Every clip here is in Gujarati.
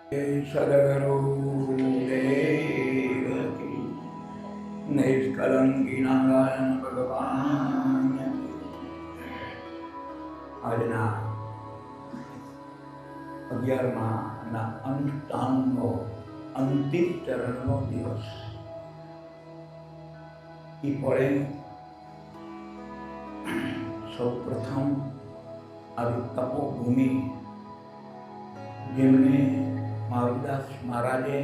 સદગુરુ દેવ કી નિષ્કલંકી નારાયણ ભગવાન. આજના 11મા અનુષ્ઠાનનો અંતિમ ચરણનો દિવસ. એ પડે સૌ પ્રથમ આવી તપોભૂમિ જેમને મારુદાસ મહારાજે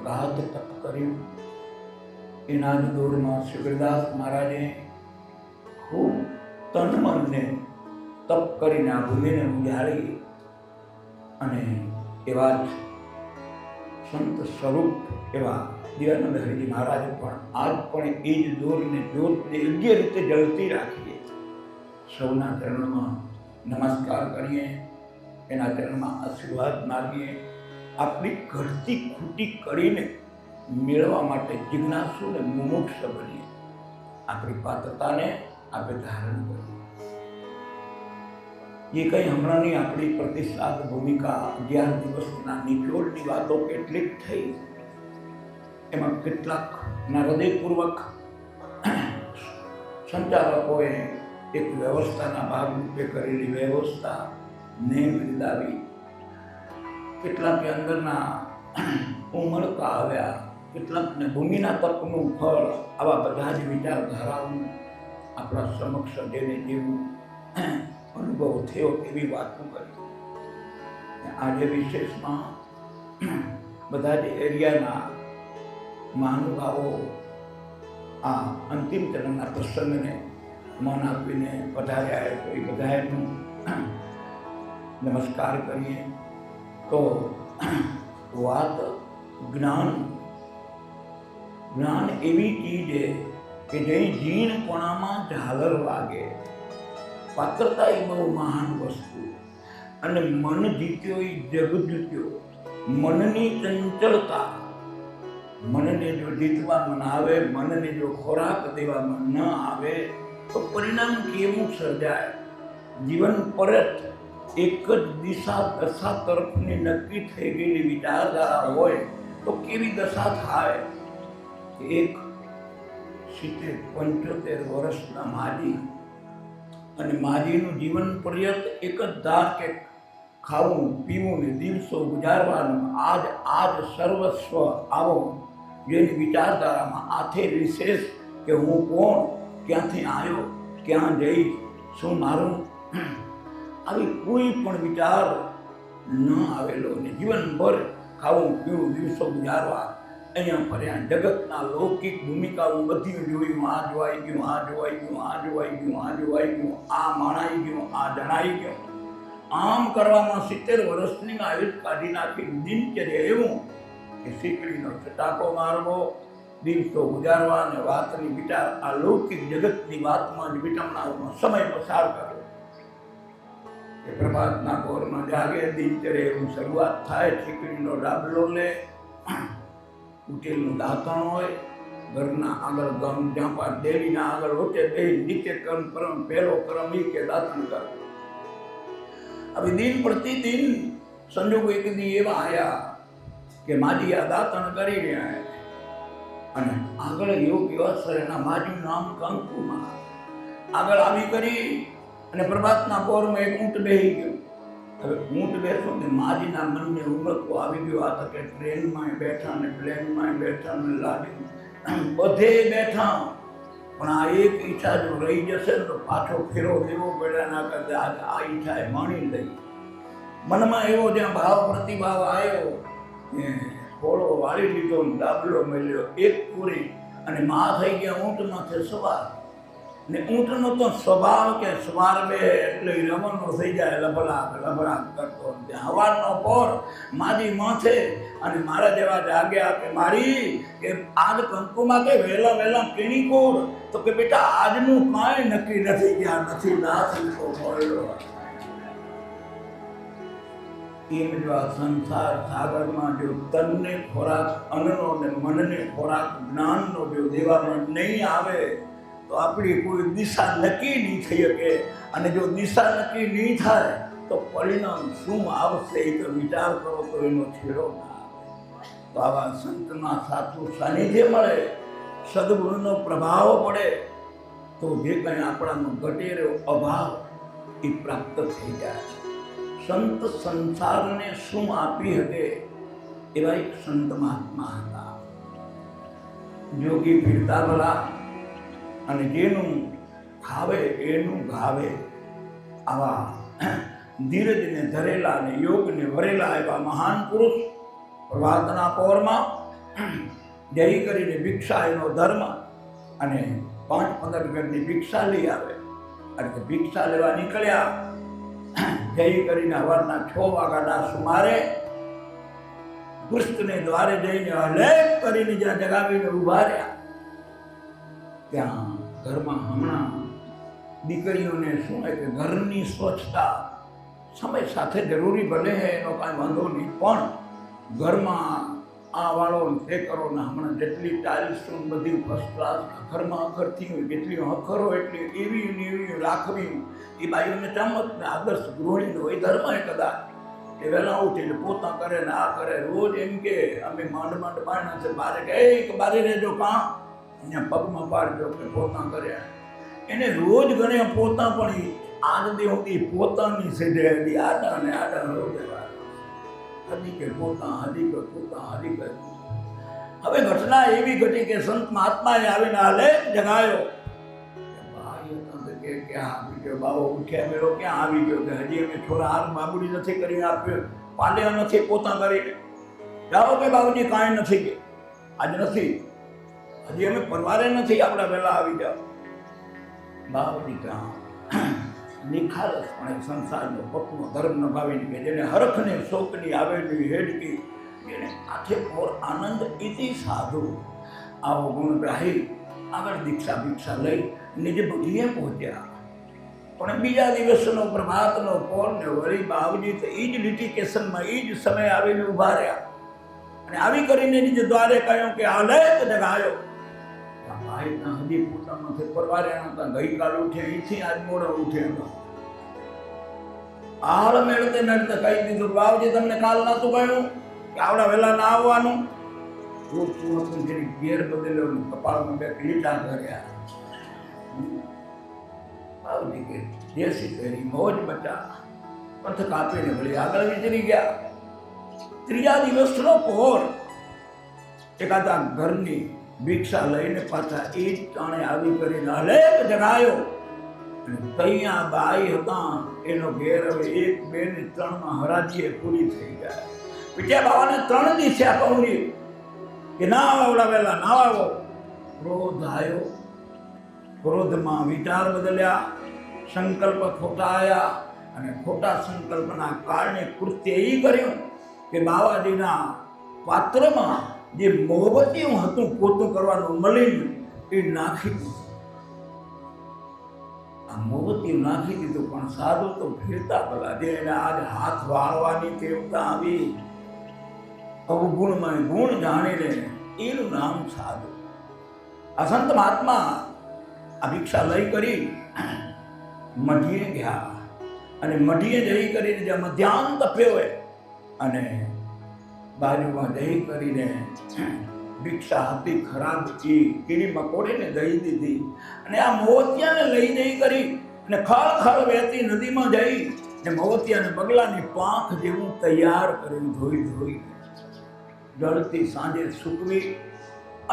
ગાઢ તપ કર્યું, એના જ દોરમાં શિવદાસ મહારાજે ખૂબ તન મનને તપ કરીને આ ભૂમિને ઉજાડી અને એવા જ સંત સ્વરૂપ એવા દિવ્યાનંદ હરિજી મહારાજે પણ આજ પણ એ જ દોરને જ્યોતને યોગ્ય રીતે જળતી રાખીએ. સૌના ચરણમાં નમસ્કાર કરીએ, એના ચરણમાં આશીર્વાદ માગીએ. આપણી ઘટતી ખૂટી કરીને મેળવવા માટે જિજ્ઞાસુ અને મુમુક્ષ બનીએ. આપણી પાત્રતાને આપણે ધારણ કરીએ. એ કંઈ હમણાંની આપણી પ્રતિસાદ ભૂમિકા 11 દિવસના નિચોડની વાતો કેટલીક થઈ, એમાં કેટલાકના હૃદયપૂર્વક સંચાલકોએ એક વ્યવસ્થાના ભાગરૂપે કરેલી વ્યવસ્થા નેમ વિદાવી, કેટલાકે અંદરના ઉમળકા આવ્યા, કેટલાકને ભૂમિના તપનું ફળ, આવા બધા જ વિચારધારાઓ આપણા સમક્ષ જેને જેવું અનુભવ થયો એવી વાતો કરી. આજે વિશેષમાં બધા જ એરિયાના મહાનુભાવો આ અંતિમ ચરણના પ્રસંગને મન આપીને પધાર્યા તો એ બધાનું નમસ્કાર કરીએ. તો વાત જ્ઞાન એવી ચીજ કે જે જીણપણામાં ઝાલર વાગે. પાત્રતા એ બહુ મહાન વસ્તુ, અને મન જીત્યો એ જગ જીત્યો. મનની ચંચળતા, મનને જો જીતવામાં ના આવે, મનને જો ખોરાક દેવામાં ન આવે તો પરિણામ કેવું સર્જાય? જીવન પરત એક જ દિશા દશા તરફની નક્કી થઈ ગયેલી વિચારધારા હોય તો કેવી દશા થાય? એક 70-75 વર્ષના માજી, અને માજીનું જીવન પર્યંત એક જ ધાર કે ખાવું પીવું ને દિવસો ગુજારવાનું, આજ સર્વસ્વ. આવો જેની વિચારધારામાં આથે વિશેષ કે હું કોણ, ક્યાંથી આવ્યો, ક્યાં જઈશ, શું મારું, આવી કોઈ પણ વિચાર ન આવેલો ને જીવનભર ખાવું પીવું દિવસો ગુજારવા, અહીંયા ફર્યા. જગતના લૌકિક ભૂમિકાઓ બધી જોયું. આ જોવાઈ ગયું, આ જોવાઈ ગયું, આ જોવાઈ ગયું, આ જોવાઈ ગયું, આ માણાઈ ગયું, આ જણાઈ ગયું. આમ કરવામાં 70 વર્ષની આયુષ કાઢી નાખી. દિનચર્યા એવું કે શીકડીનો ચટાકો મારવો, દિવસો ગુજારવા અને વાતની વિચાર આ લૌકિક જગતની વાતમાં જ વિટમણાઓનો સમય પસાર કર્યો. કે પ્રભાતના પોરમાં જાગે, દિનચર્યા એવું શરૂઆત થાય. શીકડીનો ડાબલો લે, ઉઠેલનું દાંતણ હોય, ઘરના આગળ જ્યાં પણ દેવીના આગળ વચ્ચે બે નીચે કર્મ પહેલો કર્મ એ કે દાંતણ કરે. હવે દિન પ્રતિદિન સંજોગો એક દી એવા આવ્યા કે માજી આ દાંતણ કરી રહ્યા, અને આગળ યોગ વ્યવસ્થા એના માજીનું નામ કંકુમાં આગળ આવી કરી, અને પ્રભાતના પોરમાં એક ઊંટ બેસી ગયો. હવે ઊંટ બેસો ને માજીના મનને ઉમળકો આવી ગયો. આ તકે ટ્રેનમાં બેઠા ને પ્લેનમાં બેઠા ને લાડી બધે બેઠા, પણ આ એક ઈચ્છા જો રહી જશે ને તો પાછો ફેરો લેવો પડે. ના કરતા આજે આ ઈચ્છાએ માણી લઈ. મનમાં એવો જ્યાં ભાવ પ્રતિભાવ આવ્યો, થોડો વાળી લીધો, ડાબલો મેલ્યો, એક પૂરી, અને માં થઈ ગયા ઊંટ માથે સવાર. ને ઊંટનો તો સ્વભાવ કે સવાર બે એટલે રમણનો થઈ જાય, લભલાક કરતો. હવારનો પોર મારી માથે, અને મારા જેવા જાગ્યા કે મારી કે આજ કંકુમાં કે વહેલા પીણી કોર, તો કે બેટા આજનું કાંઈ નક્કી નથી, ગયા નથી નાથી તો મળ્યો. એમ જો આ સંસાર સાગરમાં જો તનને ખોરાક અન્નનો ને મનને ખોરાક જ્ઞાનનો જો દેવામાં નહીં આવે તો આપણી કોઈ દિશા નક્કી નહીં થઈ શકે. અને જો દિશા નક્કી નહીં થાય તો પરિણામ શું આવશે એ તો વિચાર કરો તો એનો છેડો ના આવે. તો આવા સંતના સાચું સાનિધ્ય મળે, સદગુણનો પ્રભાવ પડે તો જે કંઈ આપણાનો ઘટેરો અભાવ એ પ્રાપ્ત થઈ જાય. સંત સંસારને શું આપી શકે એવા એક સંત મહાત્મા હતા. જોગી ફીરતા ભલા અને જેનું ખાવે એનું ગાવે, આવા ધીરજને ધરેલા અને યોગને વરેલા એવા મહાન પુરુષ પ્રભાતના પહોરમાં જય કરીને ભિક્ષા એનો ધર્મ અને 5-15 ઘરની ભિક્ષા લઈ આવે. અને ભિક્ષા લેવા નીકળ્યા, જય કરીને સવારના 6 વાગ્યાના સુમારે દુષ્ટને દ્વારે જઈને હલેક કરીને જ્યાં જગાવીને ઉભા રહ્યા, ત્યાં ઘરમાં હમણાં દીકરીઓને શું કે ઘરની સ્વચ્છતા સમય સાથે જરૂરી ભલે હે, એનો કાંઈ વાંધો નહીં, પણ ઘરમાં આ વાળો તે કરો ને હમણાં જેટલી ટાઇલ્સ બધી ફર્સ્ટ ક્લાસ અખરમાં અખરથી હોય, જેટલી અખર હોય એટલી એવી ને એવી રાખવી, એ બાઈઓને ચમક ને આદર્શ ગૃહિણી હોય ધર્મ એ કદાચ એ વહેલા ઉઠે એટલે પોતા કરે ને આ કરે. રોજ એમ કે અમે માંડ પાડના છે, બારે કે બારે રહેજો કાં અહીંયા પગમાં પાડજો કે પોતા કર્યા. એને રોજ ગણે પોતા, પણ આજ દેવતી પોતાની સીધે આડા ને આડા રોજ હજી કે પોતા, હજી કે પોતા, હજી કે. હવે ઘટના એવી ઘટી કે સંત મહાત્માએ આવીને હાલે જગાયો. ક્યાં આવી ગયો બાવો? ઉઠ્યા મેળો ક્યાં આવી ગયો? કે હજી અમે થોડા હાર બાબુડી નથી કરીને આપ્યો, પાલ્યા નથી પોતા કરીને. જાઓ કે બાબુજી કાંઈ નથી કે આજ નથી, હજી અમે પરવારે નથી, આપણે વહેલા આવી જાઓ. બાબુજી ત્યાં નિખાલસપણે સંસારનો પત્નો ધર્મ નભાવીને કે જેને હરખને શોકની આવેલી હેડકી, જેને આખે ઓર આનંદ ઇતિ સાધુ, આવો ગુણગ્રાહી આગળ ભિક્ષા લઈ નિજ બુદ્ધિએ પહોંચ્યા. પણ બીજા દિવસનો પ્રભાતનો પોર ને વળી બાવજી તો એ જ લિટિકેશનમાં એ જ સમય આવીને ઊભા રહ્યા અને આવી કરીને નિજ દ્વારે કહ્યું કે હાલે જગાયો. ભાઈ હજી પોતાનો પરવાર્યા હતા, ગઈકાલ ઉઠે અહીંથી આજ મોડો ઉઠે હતો. હાલ મેળતે કહી દીધું, બાવજી તમને કાલ નતું કહ્યું કે આવડા વહેલા ના આવવાનું? ઘેર બદલ્યો, કપાળમાં 2 લીટા કર્યા. બાવજી કે દેશી કરી મોજ બચા, પંથ કાપીને વળી આગળ વિચરી ગયા. ત્રીજા દિવસનો પહોર એકાદા ઘરની ભિક્ષા લઈને પાછા એ જ ટાણે આવી કરીને હલેક જગાયો. અને તૈયા બાઈ હતા, એનો ઘેર હવે 1, 2 ને 3 હરાજીએ પૂરી થઈ જાય. પીઠ્યા બાવાને 3 દિવસે કહું કે ના આવડા વહેલા ના આવો. ક્રોધ આવ્યો, ક્રોધમાં વિચાર બદલ્યા, સંકલ્પ ખોટા આવ્યા અને ખોટા સંકલ્પના કારણે કૃત્ય એ કર્યું કે બાવાજીના પાત્રમાં જે મોહબત્તી હતું પોતું કરવાનું મલિન એ નાખી દીધું. આ મોહબત્તી નાખી દીધું, પણ સાધુ તો ફેરતા ભલા, જે એને આજ હાથ વાળવાની ટેવતા આવી, અવગુણમાં ગુણ જાણીને એનું નામ સાધુ. આ સંત મહાત્મા આ ભિક્ષા લઈ કરી મઢીએ ગયા અને મઢીએ જઈ કરીને જ્યાં મધ્યાહન તપ્યો હોય અને બાજુમાં જઈ કરીને ભિક્ષા હતી ખરાબ કીડી મકોડીને દઈ દીધી અને આ મોવતિયાને લઈ જઈ કરી અને ખળ વહેતી નદીમાં જઈ ને મોવતિયાને બગલાની પાંખ જેવું તૈયાર કર્યું, ધોઈ જળથી સાંજે સૂકવી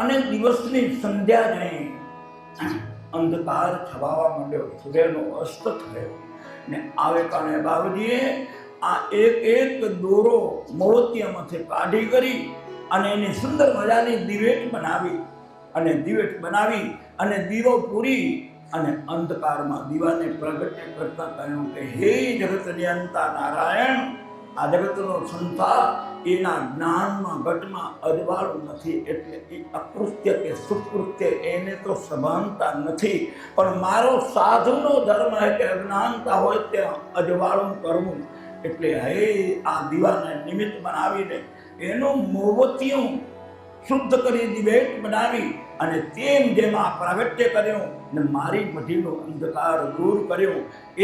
અને દિવસની સંધ્યા જઈ અંધકાર છવાવા માંડ્યો, સૂર્યનો અસ્ત થયો ને આવે કારણે બાબુજીએ આ એક દોરો મોવતિયામાંથી કાઢી કરી અને એની સુંદર મજાની દિવેટ બનાવી અને દીવો પૂરી અને અંધકારમાં દીવાને પ્રગટ્ય કરતા કહ્યું કે હે જગત નિયંતા નારાયણ, આ જગતનો સંસાર એના જ્ઞાનમાં ઘટમાં અજવાળું નથી, એટલે એ અકૃત્ય કે સુકૃત્ય એને તો સભાનતા નથી, પણ મારો સાધુનો ધર્મ હે કે અજ્ઞાનતા હોય ત્યાં અજવાળું કરવું. એટલે હે આ દીવાને નિમિત્ત બનાવીને એનું મોવતિયું શુદ્ધ કરી દિવેટ બનાવી અને તેમ જેમ આ પ્રાગટ્ય કર્યું ને મારી મઢીનો અંધકાર દૂર કર્યો.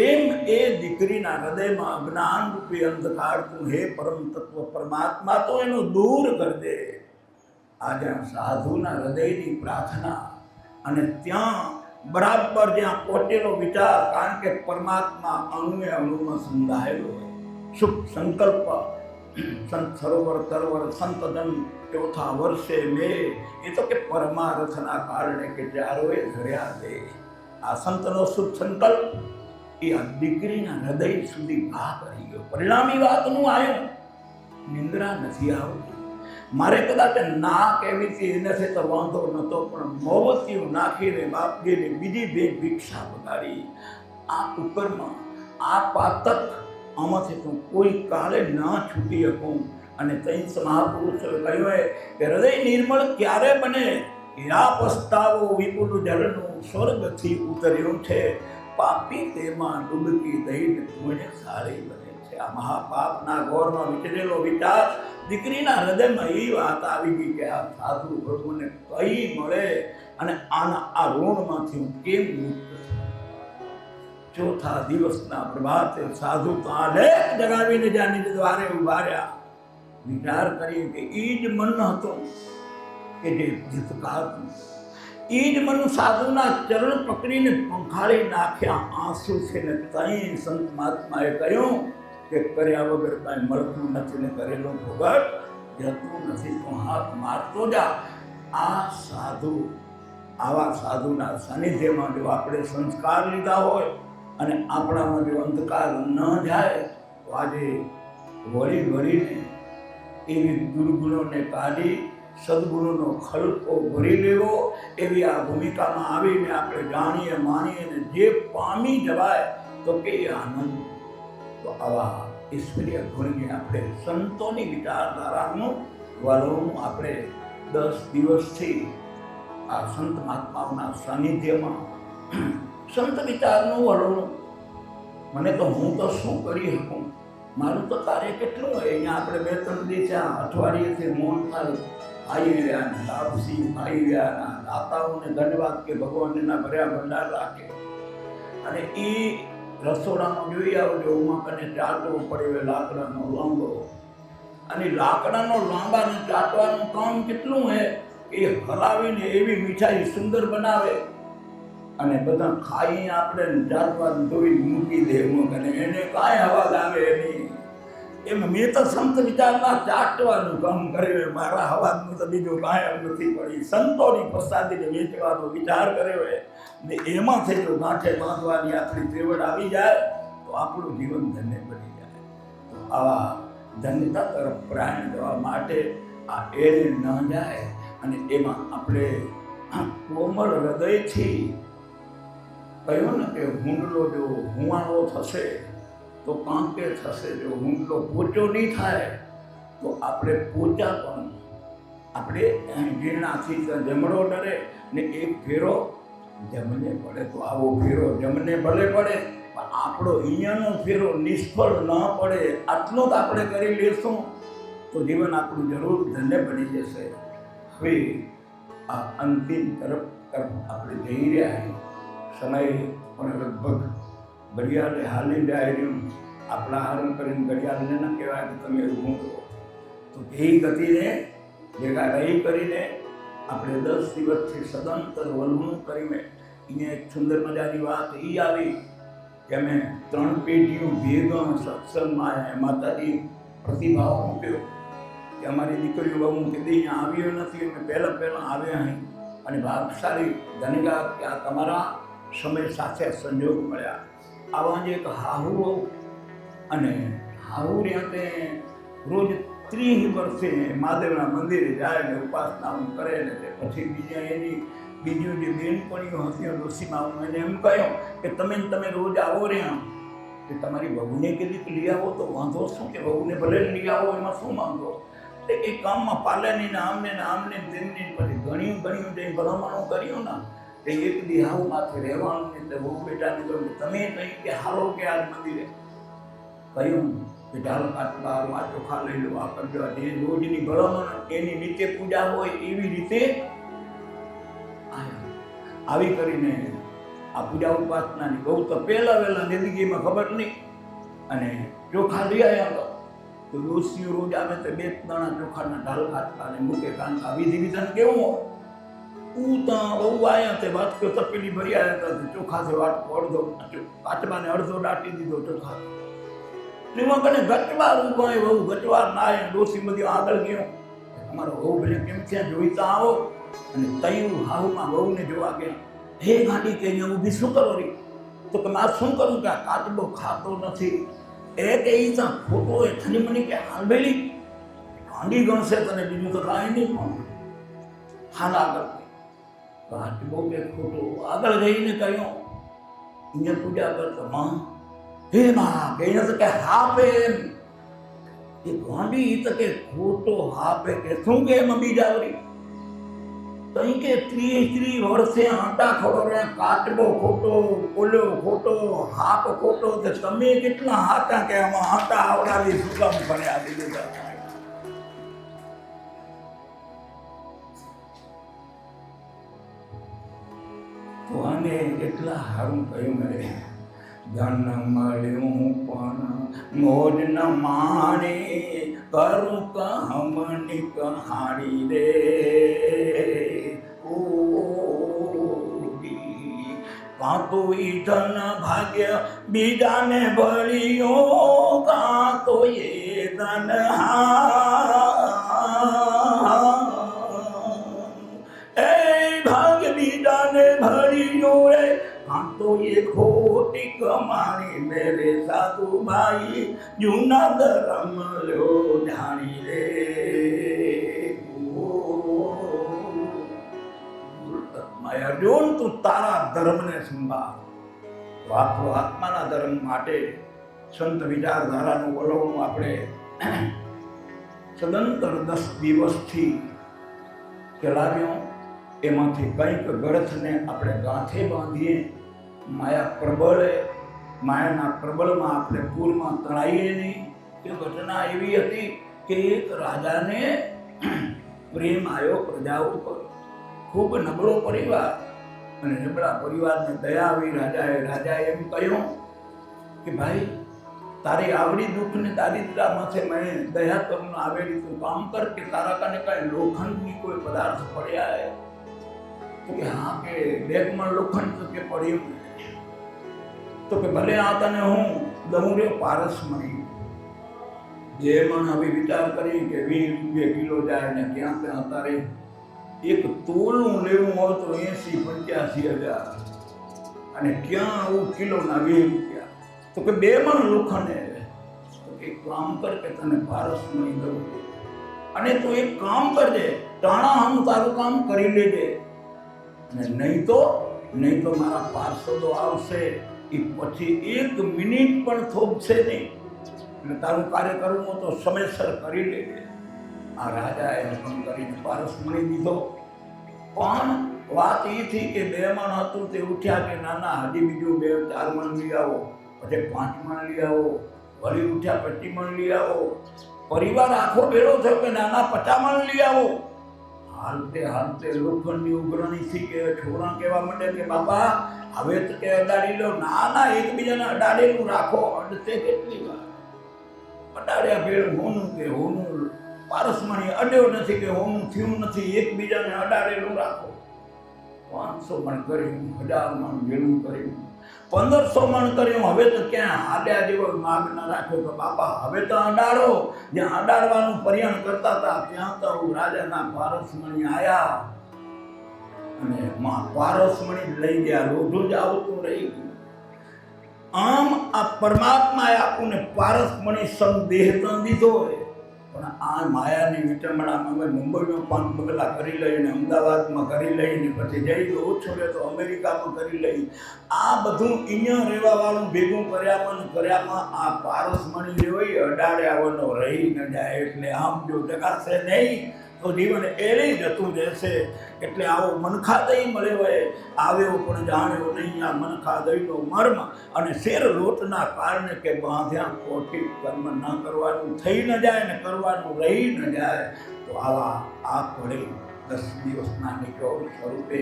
એમ એ દીકરીના હૃદયમાં અજ્ઞાન રૂપી અંધકાર તું હે પરમ તત્વ પરમાત્મા તો એનો દૂર કરજે. આજે સાધુના હૃદયની પ્રાર્થના અને ત્યાં બરાબર જ્યાં પહોંચેલો વિચાર, કારણ કે પરમાત્મા અણુએ અણુમાં સંધાયેલો હોય. શુભ સંકલ્પ સંત સરોવર તરવર સંતજન ચોથા વર્ષે મે, એ તો કે પરમારથના કારણે કે ચારોએ ધર્યા દે. આ સંતનો શુભ સંકલ્પ એ આ દીકરીના હૃદય સુધી ઘા કરી ગયો. પરિણામી વાતનું આવ્યું, નિંદ્રા નથી આવતી. મારે કદાચ ના કહેવી હતી એનાથી તો વાંધો નહોતો, પણ મોમબત્તીઓ નાખીને બાપજીને બીજી બે ભિક્ષા બગાડી. આ ઉપરમાં આ પાતક આમાંથી તો કોઈ કાળે ના છૂટી શકું. અને તૈંસ મહાપુરુષોએ કહ્યું કે હૃદય નિર્મળ ક્યારે બને? યા પસ્તાવો વિપુલ જળનું સ્વર્ગથી ઉતર્યું છે, પાપી તેમાં ડૂબકી દઈને પુણ્યશાળી બને છે. આ મહાપાપના ઘોરમાં વિચરેલો વિચાર દીકરીના હૃદયમાં એ વાત આવી ગઈ કે આ સાધુ પ્રભુને કઈ મળે અને આના આ ઋણમાંથી હું કેમ મુક્ત છું. ચોથા દિવસના પ્રભાતે સાધુ તો આ લેખ જગાવીને જાની દ્વારે ઉભા રહ્યા. વિચાર કરીએ કે એ જ મન હતું કે જે ધીતકારતું, એ જ મન સાધુના ચરણ પકડીને પંખાળી નાખ્યા. આંસુ છે ને તઈ સંત મહાત્માએ કહ્યું કે કર્યા વગર કાંઈ મળતું નથી ને કરેલો ભોગટ જતું નથી, તો હાથ મારતો જા. આ સાધુ, આવા સાધુના સાનિધ્યમાં જો આપણે સંસ્કાર લીધા હોય અને આપણામાં જો અંધકાર ન જાય તો આજે વળી વળીને એવી દુર્ગુણોને કાઢી સદગુણોનો ખલકો ભરી લેવો, એવી આ ભૂમિકામાં આવીને આપણે જાણીએ માનીએ ને જે પામી જવાય તો કે આનંદ. તો આવા ઈશ્વરીય ગુણને આપણે સંતોની વિચારધારાનું વલણ આપણે 10 દિવસથી આ સંત મહાત્માઓના સાનિધ્યમાં સંત વિચારનું વલણ. મને તો હું તો શું કરી શકું, મારું તો કાર્ય કેટલું હોય. અહીંયા આપણે 2-3 દિવસે અઠવાડિયેથી મૌન થાય આવી રહ્યા ને તાપસી આવી રહ્યા, દાતાઓને ધન્યવાદ કે ભગવાન એના ભર્યા ભંડાર રાખે. અને એ રસોડામાં જોઈ આવજો, ઉમાં કને ચાટવો પડે લાકડાનો લાંબો, અને લાકડાનો લાંબાને ચાટવાનું કામ કેટલું હે. એ હલાવીને એવી મીઠાઈ સુંદર બનાવે અને બધા ખાઈ આપણે ચાટવા ધોઈ મૂકી દે અને એને કાંઈ અવાજ આવે નહીં. એમ મેં તો સંત વિચારના ચાટવાનું કામ કર્યું, મારા અવાજનું તો બીજું કાંઈ નથી પડી. સંતોની પ્રસાદીને વેચવાનો વિચાર કર્યો ને એમાંથી જો ગાંઠે બાંધવાની આપણી ત્રેવડ આવી જાય તો આપણું જીવન ધન્ય બની જાય. તો આવા ધન્યતા તરફ પ્રયાણ કરવા માટે આ એને ન જાય અને એમાં આપણે કોમળ હૃદયથી કહ્યું ને કે હુંડલો જો હુંવાળો થશે તો કાંકે થશે. જો હુંડલો પોચો નહીં થાય તો આપણે પોચા પણ આપણે ગીરણાથી જમણો ડરે ને એક ફેરો જમને પડે. તો આવો ફેરો જમને ભલે પડે પણ આપણો અહીંયાનો ફેરો નિષ્ફળ ન પડે, આટલો જ આપણે કરી લેશું તો જીવન આપણું જરૂર ધન્ય બની જશે. હવે આ અંતિમ તરફ આપણે જઈ રહ્યા છીએ. સમય પણ લગભગ ઘડિયાળે હાલી જાય રહ્યું. આપણા હારણ કરીને ઘડિયાળને ન કહેવાય કે તમે ઊભું કરો. તો એ ગતિને ભેગા રહી કરીને આપણે 10 દિવસથી સદંતર વલણું કરીને અહીંયા એક સુંદર મજાની વાત એ આવી કે અમે 3 પેઢીઓ ભેગા સત્સંગમાં માતાજી પ્રતિભાવ મૂક્યો કે અમારી દીકરીઓ બહુ કીધી અહીંયા આવ્યો નથી, અમે પહેલાં આવ્યા અહીં અને ભાગશાળી ધન્યવાદ કે આ તમારા સમય સાથે સંજોગ મળ્યા. આવા જ એક હાહુ અને હાહુ રીતે રોજ 30 વર્ષે મહાદેવના મંદિરે જાય ને ઉપાસના કરે ને તે પછી બીજું જે બેનપણીઓ હતી ડોશીમાં એને એમ કહ્યું કે તમે રોજ આવો રહ્યા કે તમારી વહુને કીધું લઈ આવો તો વાંધો શું, કે વહુને ભલે લઈ આવો એમાં શું વાંધો. એ કામમાં પાલેની ને આમને તેમની પછી ઘણ્યું જે ભલામણો કર્યું ને તે એક દી હાવ માથે રહેવાનું ને તે બહુ બેટાને કહ્યું તમે કહી કે હાલો કે આજ મંદિરે કહ્યું કે ચાલો કાચબા આ ચોખા લઈ લો, આ કરજો, જે રોજની ભલામણ એની નીચે પૂજા હોય એવી રીતે આવી કરીને આ પૂજા ઉપાસનાની બહુ તો પહેલા વહેલા જિંદગીમાં ખબર નહીં. અને ચોખા લઈ આવ્યા તો ડોસીઓ રોજ આવે તો 2 દાણા ચોખાના ઢાલ ખાતા અને મૂકે. કારણ કે આ વિધિ વિધાન કેવું હોય. હું ત્યાં બહુ આવ્યા તે વાટકો તપેલી ભરી આવ્યા હતા તો ચોખાથી વાટકો અડધો કાચબાને અડધો દાટી દીધો ચોખા. એમાં કને ગચવાર ઉભા બહુ ગચવાર ના આવે. ડોસી બધી આગળ ગયો, અમારો બહુ ભલે કેમ છે જોઈતા આવો. અને તયું હાહુમાં બહુને જોવા ગયા. હે ગાંડી કે અહીંયા ઊભી શું કરો રહી? તો કે આ શું કરું કે આ કાચબો ખાતો નથી. એ કે એ ત્યાં ખોટો એ થની મની કે હાલબેલી ગાંડી ગણશે તને, બીજું તો કાંઈ નહીં પણ હાલ આગળ કાચબો કે ખોટો. આગળ જઈને કહ્યું અહીંયા પૂજા કરતો માં હે માં કે અહીંયા તો કે હાપે એમ. એ ગાંડી તો કે ખોટો હાપે કે શું કે એમાં બીજા વળી કઈ કે 30 વર્ષે આટા ખોડો રે કાચબો ખોટો, ઓલો ખોટો, હાપ ખોટો. તો તમે કેટલા હાટા કે આમાં હાટા આવડાવી શું કામ કર્યા દીધું? તો આને એટલા સારું કહ્યું મેં ધન મળ્યું પણ મોજ ન માણે કરું કહમની કહાણી રે. કાં તો ઈ ધન ભાગ્ય બીજાને ભળ્યો, કાં તો એ ધન એ ભાગ્ય બીજાને ભળ્યો રે. કાં તો એ ખોટી કમાણી મેરે સાધુભાઈ જૂના ધર્મ લ્યો જાણી રે. અર્જુન તું તારા ધર્મને સંભાળ. તો આપણો આત્માના ધર્મ માટે સંત વિચારધારાનું વલણું આપણે સદંતર 10 દિવસથી ચલાવ્યો. એમાંથી કંઈક ગળથને આપણે ગાંઠે બાંધીએ. માયાના પ્રબળમાં આપણે પૂરમાં તણાઈએ નહીં. એ ઘટના એવી હતી કે એક રાજાને પ્રેમ આવ્યો પ્રજા ઉપર. ખૂબ નબળો પરિવાર અને નબળા પરિવારને દયા આવી રાજાએ એમ કહ્યું કે ભાઈ તારી આવડી દુઃખને દારિદ્ર્યમાંથી મેં દયા કરું આવેલી તું કામ કર કે તારા કાને કાંઈ લોખંડની કોઈ પદાર્થ પડ્યા? તો કે હા કે 2 મણ લોખંડ તો કે પડ્યું. તો કે ભલે આ તને હું દઉં રે પારસમણી. 2 મણ હવે વિચાર કરી કે 20 રૂપિયા કિલો જાય ને ક્યાં ત્યાં તારે એક તોલનું લેવું હોય તો 80-85 હજાર અને ક્યાં આવું કિલોના 20 રૂપિયા. તો કે 2 મણ લોખંડ. તો એક કામ કર કે તને પારસમણી દઉં અને તું એક કામ કરજે ટાણા હું તારું કામ કરી લેજે. અને નહીં તો મારા પાર્ષદો આવશે એ પછી 1 મિનિટ પણ થોભશે નહીં. એટલે તારું કાર્ય કરવું હોય તો સમયસર કરી લેજે. આ રાજાએ હુકમ કરીને પારસમણી દીધો. પણ વાત એ થઈ કે 2 મણ હતું તે ઉઠ્યા કે ના હજી બીજું 2-4 મણ લઈ આવો, પછી 5 મણ લઈ આવો, વળી ઉઠ્યા 25 મણ લઈ આવો. પરિવાર આખો ભેળો થયો કે નાના 50 મણ લઈ આવો. હાલતે લોખંડની ઉઘરણી થી કે છોકરા કહેવા માંડે કે બાપા હવે તો કે અડાડી લો. ના એકબીજાને અડાડેલું રાખો. અડતે કેટલી વાર અડાડ્યા ભેળ હોનું કે હોનું પારસમણી અડ્યો નથી કે હોનું થયું નથી. એકબીજાને અડાડેલું રાખો. 500 મણ કર્યું, 1000 મણ ભેળું કર્યું, 1500 મણ કર્યું. હવે તો ક્યાં આડ્યા જેવો માગ ન રાખ્યો કે બાપા હવે તો અડાડો. જ્યાં અડાડવાનું પર્યાણ કરતા હતા ત્યાં તો રાજાના પારસમણી આયા અને પારસમણી લઈ ગયા. લોઢું જ આવતું રહી ગયું. આમ આ પરમાત્માએ આપણને પારસમણી સંદેહ તો દીધો હોય પણ આ માયાની વિટમણામાં અમે મુંબઈમાં 5 બંગલા કરી લઈને, અમદાવાદમાં કરી લઈને, પછી જઈ ઓછો રહે તો અમેરિકામાં કરી લઈ. આ બધું અહીંયા રહેવાવાળું ભેગું કર્યામાં આ પારસમણી હોય અડાડે આવવાનો રહી ન જાય. એટલે આમ જો જગાશે નહીં તો જીવન એળી જતું રહેશે. એટલે આવો મનખાદય મળે હોય આવ્યો પણ જાણ્યો નહીં આ મનખાદયનો મર્મ. અને શેર લોટના કારણે કે બાંધ્યા કોઠી કર્મ ન કરવાનું થઈ ન જાય ને કરવાનું રહી ન જાય. તો આવા આ વડે 10 દિવસના નિકોલ સ્વરૂપે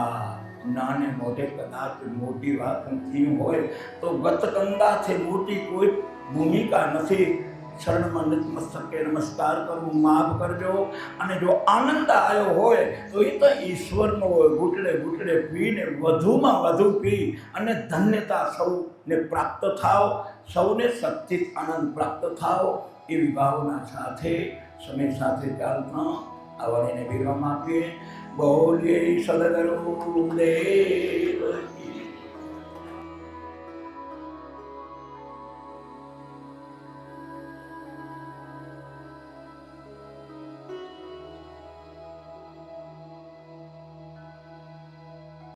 આ નાને મોઢે કદાચ મોટી વાત થતી હોય તો ગતકંદાથી મોટી કોઈ ભૂમિકા નથી. શરણમાં નતમસ્તકે નમસ્કાર કરવું, માફ કરજો. અને જો આનંદ આવ્યો હોય તો એ તો ઈશ્વરનો હોય. ઘૂંટડે ઘૂંટડે પીને વધુમાં વધુ પી અને ધન્યતા સૌને પ્રાપ્ત થાવ, સૌને સચ્ચિત આનંદ પ્રાપ્ત થાવ એવી ભાવના સાથે સમય સાથે ચાલતા આવડીને વિરામ આપીએ. બોલીએ સદગુરુદેવ કી